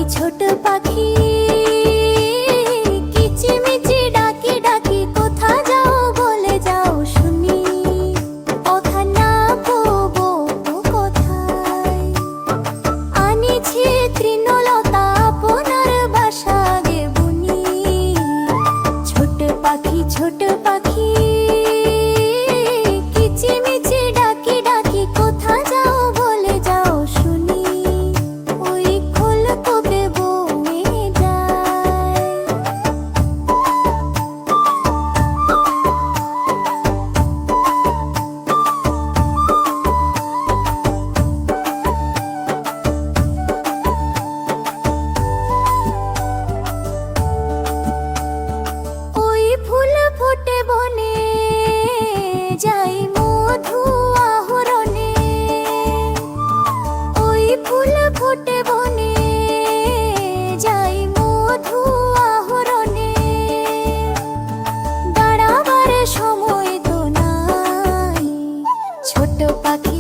ছোট পাখি কিচিমিচি ডাকি ডাকি কোথা যাও বলে যাও শুনি কথা না কবো কোথায় আনিছে তৃণলতা আপনার বাসা গে বুনি ছোট পাখি কিচিমিচি ডাকি ডাকি কোথা যাও বলে যাও শুনি ওই খোল কোপে বয়ে যায় ওই ফুল ফোটে বনে যাই মধু আহরণে ওই ফুল ফোটে বনে যাই মধু আহরণে দাঁড়াবার সময় তো নাই ছোট পাখি